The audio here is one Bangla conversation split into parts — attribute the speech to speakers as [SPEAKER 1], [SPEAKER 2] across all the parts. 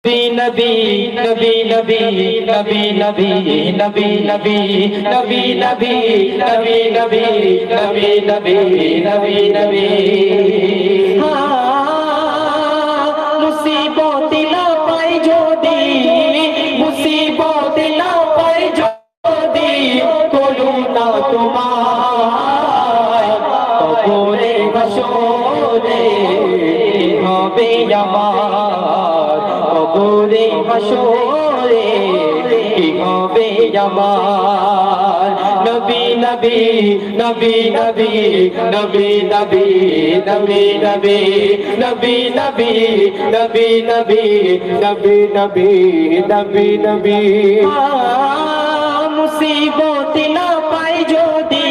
[SPEAKER 1] नबी नबी नबी नबी नबी नबी नबी नबी नबी नबी नबी नबी नबी नबी नबी मुसीबत ना पाई जोदी मुसीबत ना पाई जोदी कोलुना तुम्हार कबरे बशोरे হবে আমার কবরে হাসরে কি হবে আমার নবী নবী নবী নবী নবী নবী নবী নবী নবী নবী নবী নবী নবী নবী নবী নবী মুসিবত না পাই যদি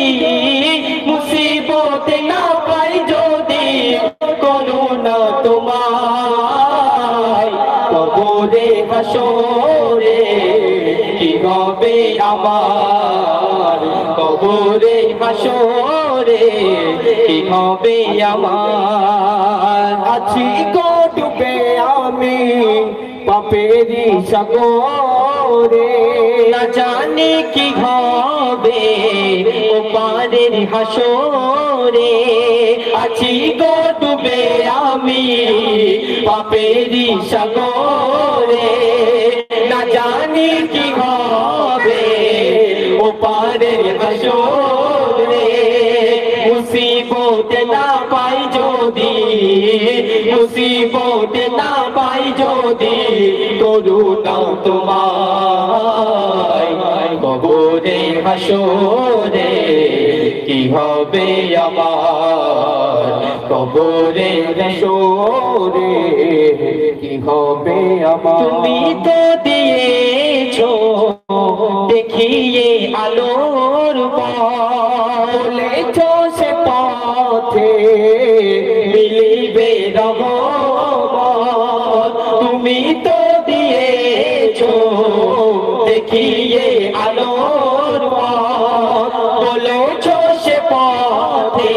[SPEAKER 1] মুসিবত না পাই যদি করুণা তোমায় কবরে হাসরে কি হবে আমার কবরে হাসরে কি হবে আমার আছি গো ডুবে আমি পাপেরি সাগরে না জানি কি হবে ও পারের হাসরে আছি গো ডুবে আমি পাপেরি সাগরে না জানি কি হবে ও পারের হাসরে মুসিবত না পাই যদি মুসিবত না পাই যদি করুণা তোমায় কবরে হাসরে কি হবে আমার কবরে হাসরে কি হবে আমার তুমি তো দিয়েছো দেখিয়ে আলোর বলেছো সে পথে মিলিবে রহমত তুমি তো দিয়েছো দেখিয়ে আলোর পথ বলেছো সে পথে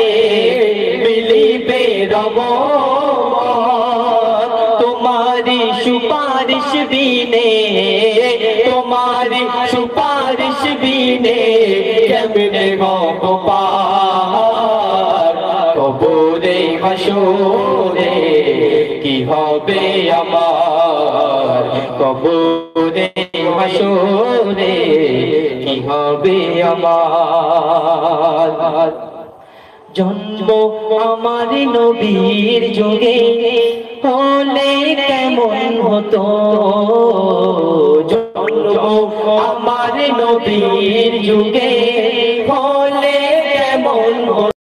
[SPEAKER 1] মিলিবে রহমত তোমারি সুপারিশ বিনে তোমারি সুপারিশ বিনে কেমনে হব পার কবরে হাসরে কি হবে আমার কবরে হাসরে কি হবে আমার জন্ম আমার নবীর যুগে হলে কেমন হতো জন্ম আমার নবীর যুগে হলে কেমন হতো